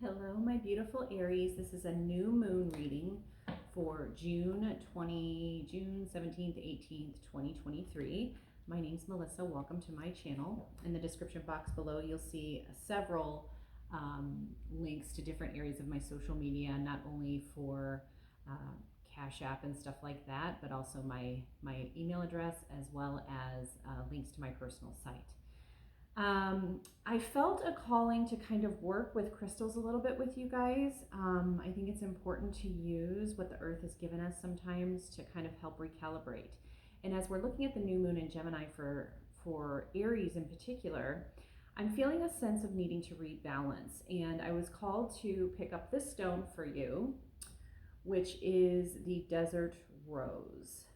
Hello, my beautiful Aries. This is a new moon reading for June 17th, 18th, 2023. My name's Melissa. Welcome to my channel. In the description box below, you'll see several links to different areas of my social media, not only for Cash App and stuff like that, but also my email address, as well as links to my personal site. I felt a calling to kind of work with crystals a little bit with you guys. I think it's important to use what the earth has given us sometimes to kind of help recalibrate. And as we're looking at the new moon in Gemini for Aries in particular, I'm feeling a sense of needing to rebalance. And I was called to pick up this stone for you, which is the Desert Rose.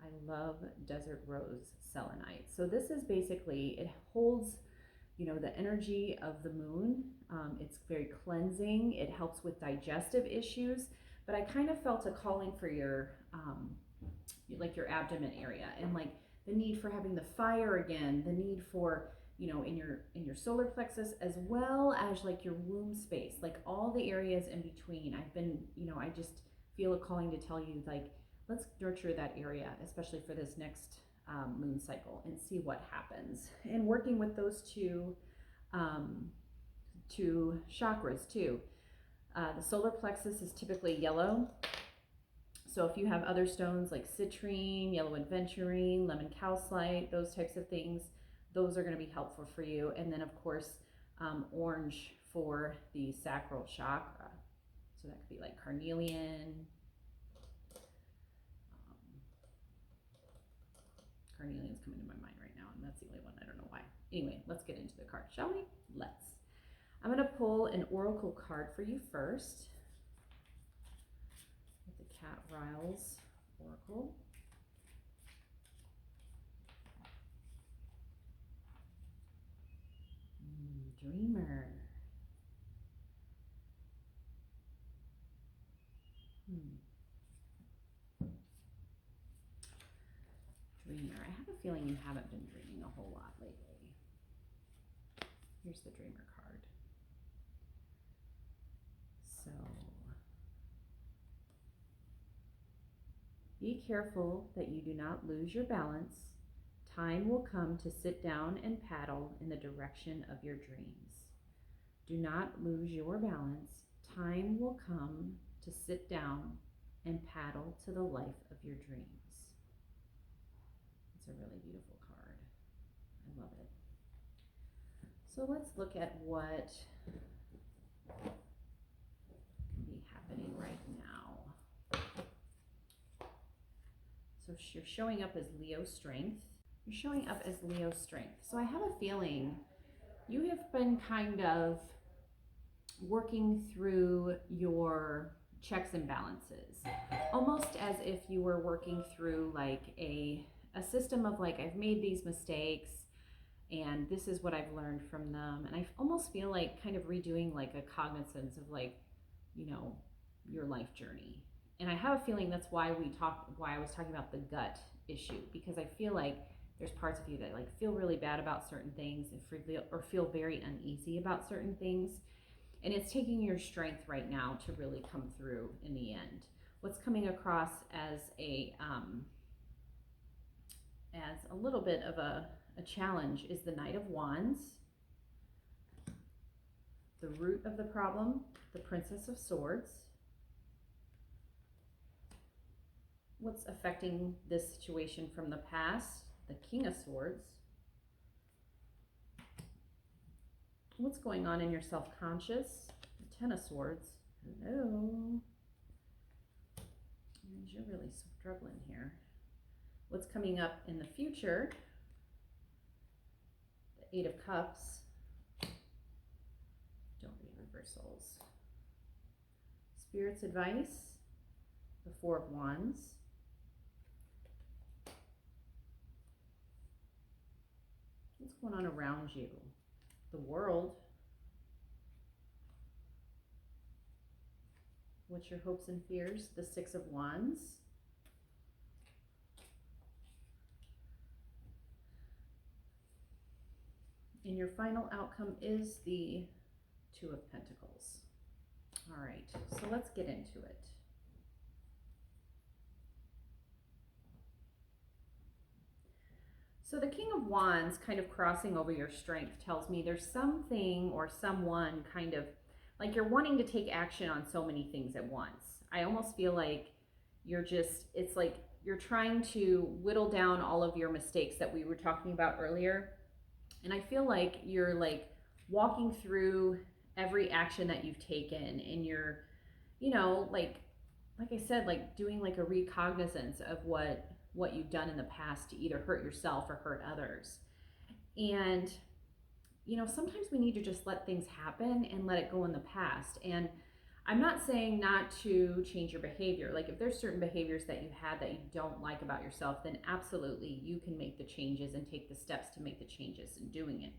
I love Desert Rose selenite. So this is basically, it holds, the energy of the moon. It's very cleansing. It helps with digestive issues, but I kind of felt a calling for your, your abdomen area, and like the need for having the fire again, the need for, in your solar plexus, as well as like your womb space, like all the areas in between. I've been, I just feel a calling to tell you, like, let's nurture that area, especially for this next moon cycle, and see what happens. And working with those two chakras too. The solar plexus is typically yellow. So if you have other stones like citrine, yellow aventurine, lemon calcite, those types of things, those are going to be helpful for you. And then of course, orange for the sacral chakra. So that could be like carnelian. Carnelian's coming to my mind right now, and that's the only one. I don't know why. Anyway, let's get into the card, shall we? Let's. I'm going to pull an oracle card for you first. With the Cat Riles Oracle. Dreamer. Dreamer. I have a feeling you haven't been dreaming a whole lot lately. Here's the Dreamer card. So, be careful that you do not lose your balance. Time will come to sit down and paddle in the direction of your dreams. Do not lose your balance. Time will come to sit down and paddle to the life of your dreams. It's a really beautiful card. I love it. So let's look at what can be happening right now. So you're showing up as Leo strength. You're showing up as Leo strength. So I have a feeling you have been kind of working through your checks and balances, almost as if you were working through like a system of like, I've made these mistakes and this is what I've learned from them. And I almost feel like kind of redoing like a cognizance of like, your life journey. And I have a feeling that's why I was talking about the gut issue, because I feel like there's parts of you that like feel really bad about certain things or feel very uneasy about certain things. And it's taking your strength right now to really come through in the end. What's coming across as a little bit of a challenge is the Knight of Wands, the root of the problem, the Princess of Swords. What's affecting this situation from the past, the King of Swords. What's going on in your self-conscious, the Ten of Swords. Hello. You're really struggling here. What's coming up in the future, the Eight of Cups. Don't read reversals. Spirit's advice, the Four of Wands. What's going on around you? The World. What's your hopes and fears? The Six of Wands. And your final outcome is the Two of Pentacles. All right, so let's get into it. So the King of Wands kind of crossing over your strength tells me there's something or someone kind of like you're wanting to take action on so many things at once. I almost feel like it's like you're trying to whittle down all of your mistakes that we were talking about earlier. And I feel like you're like walking through every action that you've taken and you're, like I said, like doing like a recognizance of what you've done in the past to either hurt yourself or hurt others. And sometimes we need to just let things happen and let it go in the past. And I'm not saying not to change your behavior. Like if there's certain behaviors that you had that you don't like about yourself, then absolutely you can make the changes and take the steps to make the changes in doing it.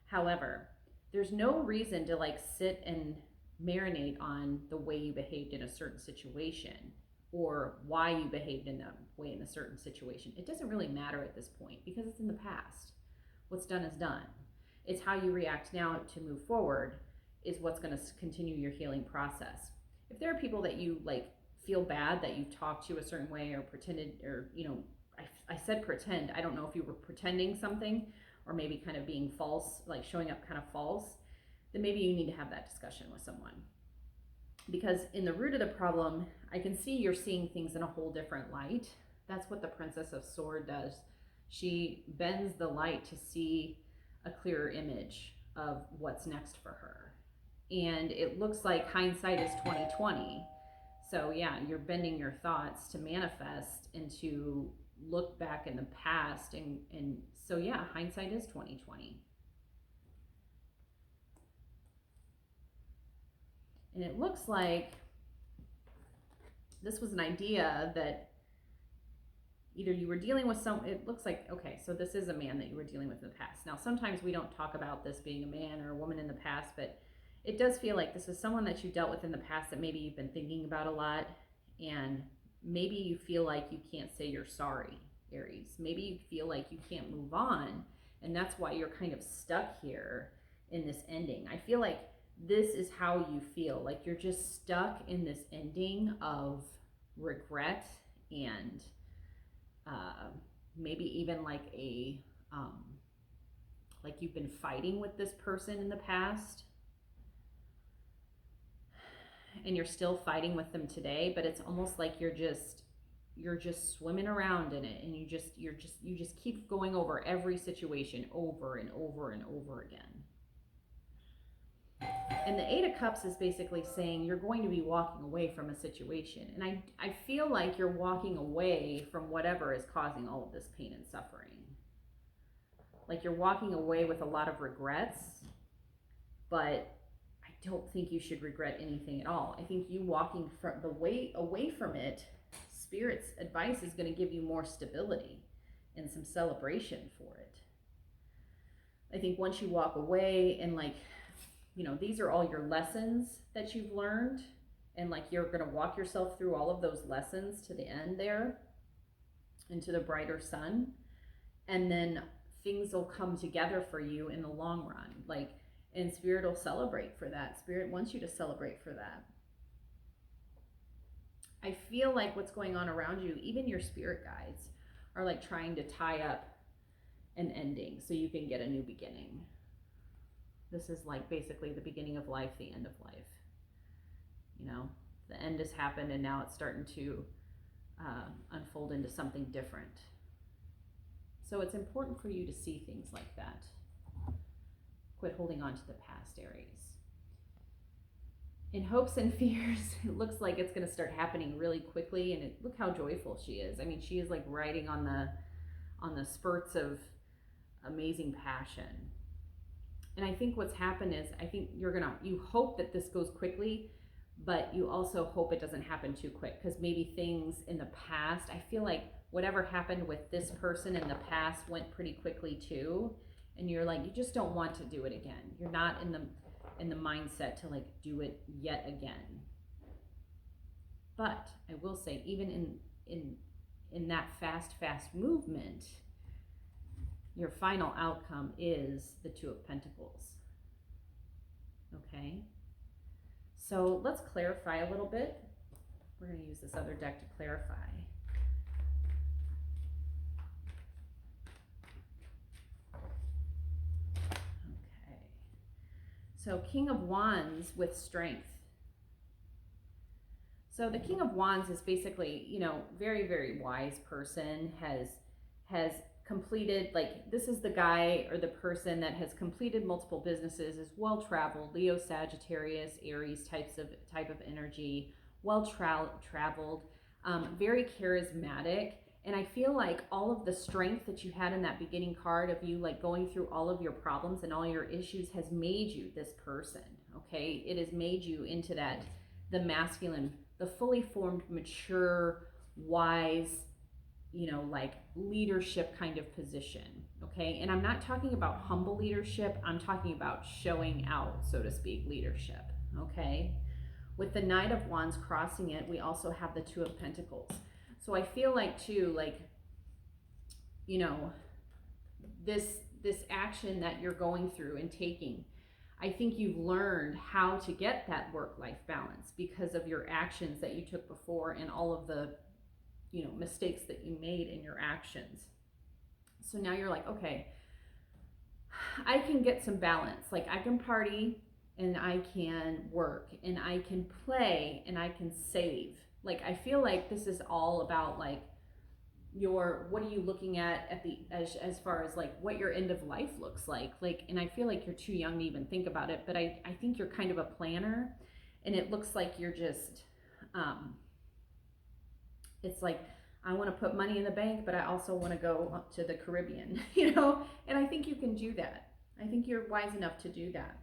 However, there's no reason to like sit and marinate on the way you behaved in a certain situation or why you behaved in that way in a certain situation. It doesn't really matter at this point because it's in the past. What's done is done. It's how you react now to move forward is what's going to continue your healing process. If there are people that you like feel bad that you talked to a certain way or pretended, or I said pretend, I don't know if you were pretending something or maybe kind of being false, like showing up kind of false, then maybe you need to have that discussion with someone. Because in the root of the problem, I can see you're seeing things in a whole different light. That's what the Princess of Swords does. She bends the light to see a clearer image of what's next for her. And it looks like hindsight is 2020. So yeah, you're bending your thoughts to manifest and to look back in the past. And so yeah, hindsight is 2020. And it looks like this was an idea that either you were dealing with it looks like, okay, so this is a man that you were dealing with in the past. Now, sometimes we don't talk about this being a man or a woman in the past, but it does feel like this is someone that you dealt with in the past that maybe you've been thinking about a lot, and maybe you feel like you can't say you're sorry, Aries. Maybe you feel like you can't move on, and that's why you're kind of stuck here in this ending. I feel like this is how you feel, like you're just stuck in this ending of regret and maybe even like like you've been fighting with this person in the past and you're still fighting with them today, but it's almost like you're just swimming around in it, and you just keep going over every situation over and over and over again. And the Eight of Cups is basically saying you're going to be walking away from a situation. And I feel like you're walking away from whatever is causing all of this pain and suffering. Like you're walking away with a lot of regrets, but I don't think you should regret anything at all. I think you walking from the way away from it, Spirit's advice is going to give you more stability and some celebration for it. I think once you walk away and like, these are all your lessons that you've learned, and like you're going to walk yourself through all of those lessons to the end there into the brighter sun, and then things will come together for you in the long run. Like, and Spirit will celebrate for that. Spirit wants you to celebrate for that. I feel like what's going on around you, even your spirit guides, are like trying to tie up an ending so you can get a new beginning. This is like basically the beginning of life, the end of life. The end has happened and now it's starting to unfold into something different. So it's important for you to see things like that. Quit holding on to the past, Aries. In hopes and fears, it looks like it's going to start happening really quickly, and look how joyful she is. I mean, she is like riding on the spurts of amazing passion. And I think what's happened is, I think you hope that this goes quickly, but you also hope it doesn't happen too quick, because maybe things in the past, I feel like whatever happened with this person in the past went pretty quickly too. And you're like, you just don't want to do it again. You're not in the mindset to like do it yet again. But I will say, even in that fast movement, your final outcome is the Two of Pentacles. Okay? So let's clarify a little bit. We're going to use this other deck to clarify. Okay. So King of Wands with strength. So the King of Wands is basically, you know, very, very wise person, has completed, like, this is the guy or the person that has completed multiple businesses, is well traveled, Leo, Sagittarius, Aries type of energy, well traveled, very charismatic. And I feel like all of the strength that you had in that beginning card of you like going through all of your problems and all your issues has made you this person. Okay, it has made you into that, the masculine, the fully formed, mature, wise, you know, like leadership kind of position. Okay, and I'm not talking about humble leadership, I'm talking about showing out, so to speak, leadership. Okay, with the Knight of Wands crossing it, we also have the Two of Pentacles. So I feel like too, like, you know, this action that you're going through and taking, I think you've learned how to get that work-life balance because of your actions that you took before and all of the, you know, mistakes that you made in your actions. So now you're like, okay, I can get some balance. Like, I can party and I can work and I can play and I can save. Like, I feel like this is all about like your, what are you looking at the as far as like what your end of life looks like. And I feel like you're too young to even think about it, but I think you're kind of a planner, and it looks like you're just it's like, I want to put money in the bank, but I also want to go up to the Caribbean, you know, and I think you can do that. I think you're wise enough to do that.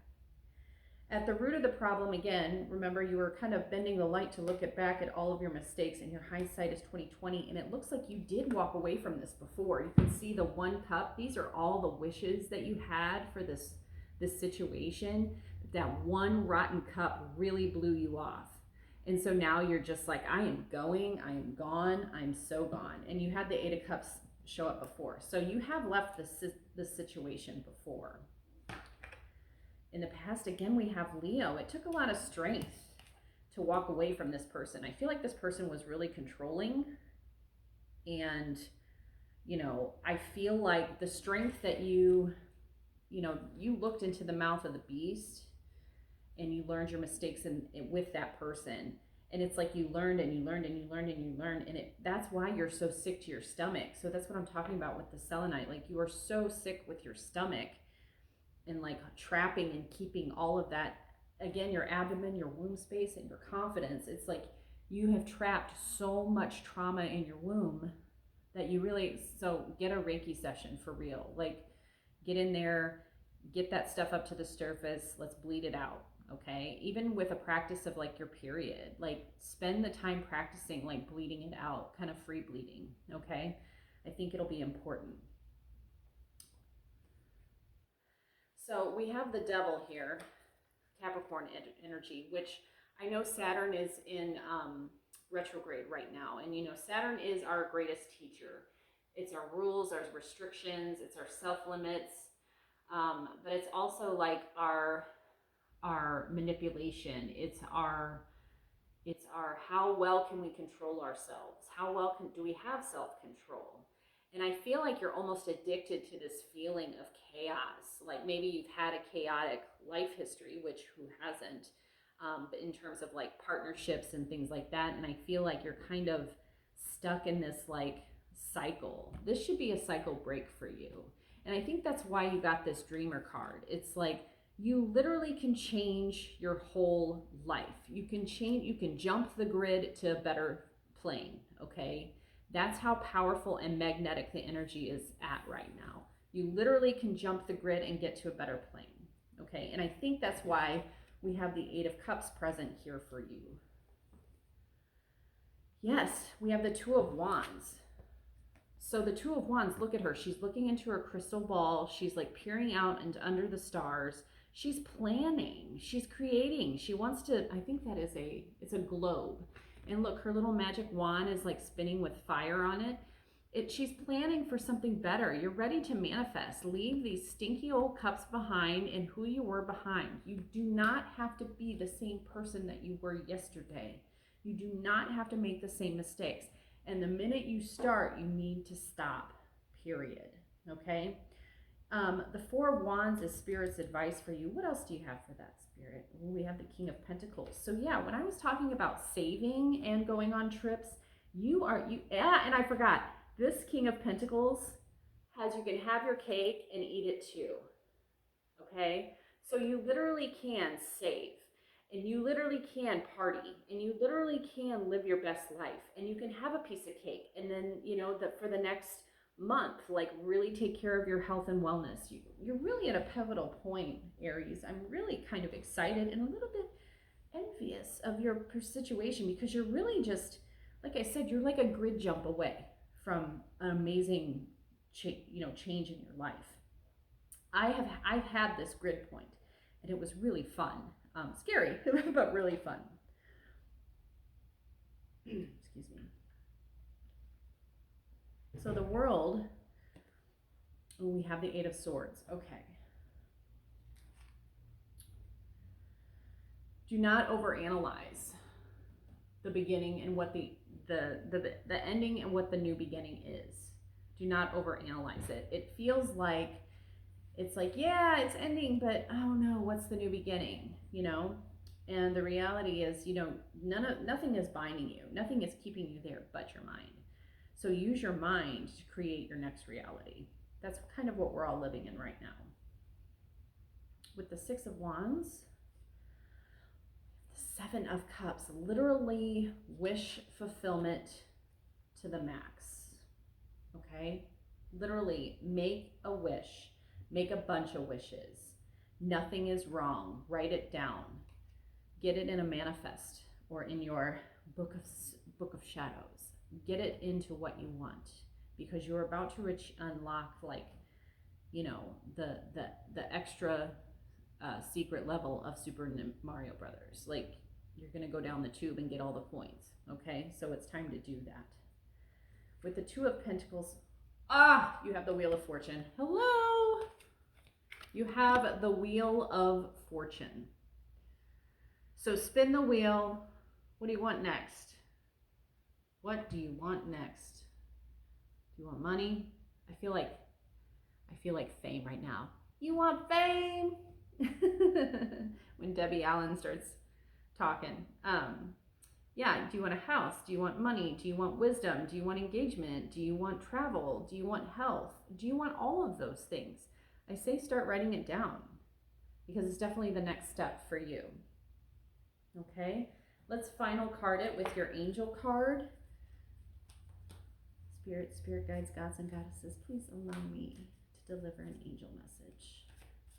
At the root of the problem, again, remember, you were kind of bending the light to look back at all of your mistakes, and your hindsight is 2020, and it looks like you did walk away from this before. You can see the one cup. These are all the wishes that you had for this situation. That one rotten cup really blew you off. And so now you're just like, I am going, I am gone, I'm so gone. And you had the Eight of Cups show up before. So you have left this situation before. In the past, again, we have Leo. It took a lot of strength to walk away from this person. I feel like this person was really controlling. And, you know, I feel like the strength that you know, you looked into the mouth of the beast and you learned your mistakes with that person. And it's like you learned and you learned and you learned and you learned. And that's why you're so sick to your stomach. So that's what I'm talking about with the selenite. Like, you are so sick with your stomach and like trapping and keeping all of that, again, your abdomen, your womb space, and your confidence. It's like you have trapped so much trauma in your womb that you really, so get a Reiki session for real. Like, get in there, get that stuff up to the surface, let's bleed it out. Okay, even with a practice of like your period, like spend the time practicing like bleeding it out, kind of free bleeding. Okay, I think it'll be important. So we have the Devil here, Capricorn energy, which I know Saturn is in retrograde right now. And you know, Saturn is our greatest teacher. It's our rules, our restrictions, it's our self-limits, but it's also like our manipulation. It's our how well can we control ourselves? How well do we have self-control? And I feel like you're almost addicted to this feeling of chaos. Like, maybe you've had a chaotic life history, which who hasn't, but in terms of like partnerships and things like that. And I feel like you're kind of stuck in this like cycle. This should be a cycle break for you. And I think that's why you got this Dreamer card. It's like, you literally can change your whole life. You can jump the grid to a better plane, okay? That's how powerful and magnetic the energy is at right now. You literally can jump the grid and get to a better plane, okay? And I think that's why we have the Eight of Cups present here for you. Yes, we have the Two of Wands. So the Two of Wands, look at her. She's looking into her crystal ball. She's like peering out and under the stars. She's planning, she's creating. She wants to, I think that is it's a globe. And look, her little magic wand is like spinning with fire on it. She's planning for something better. You're ready to manifest. Leave these stinky old cups behind and who you were behind. You do not have to be the same person that you were yesterday. You do not have to make the same mistakes. And the minute you start, you need to stop, period. Okay? The Four of Wands is Spirit's advice for you. What else do you have for that, Spirit? We have the King of Pentacles. So yeah, when I was talking about saving and going on trips, and I forgot, this King of Pentacles you can have your cake and eat it too. Okay? So you literally can save, and you literally can party, and you literally can live your best life, and you can have a piece of cake, and then, for the next month, like, really take care of your health and wellness. You're really at a pivotal point, Aries. I'm really kind of excited and a little bit envious of your situation, because you're really just, like I said, you're like a grid jump away from an amazing change in your life. I've had this grid point, and it was really fun. Scary, but really fun. Excuse me. So the world, we have the Eight of Swords. Okay. Do not overanalyze the beginning and what the ending and what the new beginning is. Do not overanalyze it. It feels like, yeah, it's ending, but oh no, what's the new beginning? And the reality is, nothing is binding you. Nothing is keeping you there but your mind. So use your mind to create your next reality. That's kind of what we're all living in right now. With the Six of Wands, the Seven of Cups, literally wish fulfillment to the max. Okay? Literally make a wish. Make a bunch of wishes. Nothing is wrong. Write it down. Get it in a manifest or in your book of shadows. Get it into what you want, because you're about to unlock, like, the extra secret level of Super Mario Brothers. Like, you're gonna go down the tube and get all the coins. Okay, so it's time to do that. With the Two of Pentacles, you have the Wheel of Fortune. Hello. You have the Wheel of Fortune. So spin the wheel. What do you want next? What do you want next? Do you want money? I feel like fame right now. You want fame? When Debbie Allen starts talking. Yeah, do you want a house? Do you want money? Do you want wisdom? Do you want engagement? Do you want travel? Do you want health? Do you want all of those things? I say start writing it down, because it's definitely the next step for you. Okay, let's final card it with your angel card. Spirit guides, gods, and goddesses, please allow me to deliver an angel message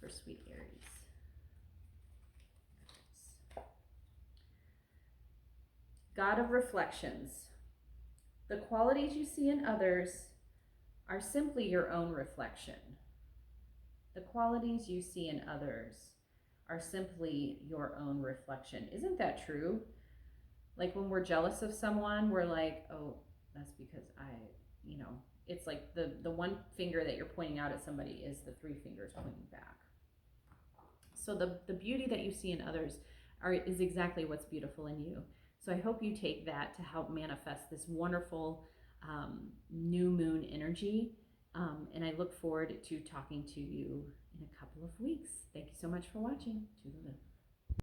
for sweet Aries. God of reflections, the qualities you see in others are simply your own reflection. The qualities you see in others are simply your own reflection. Isn't that true? Like, when we're jealous of someone, we're like, oh, that's because it's like the one finger that you're pointing out at somebody is the three fingers pointing back. So the beauty that you see in others is exactly what's beautiful in you. So I hope you take that to help manifest this wonderful new moon energy. And I look forward to talking to you in a couple of weeks. Thank you so much for watching. Toodaloo.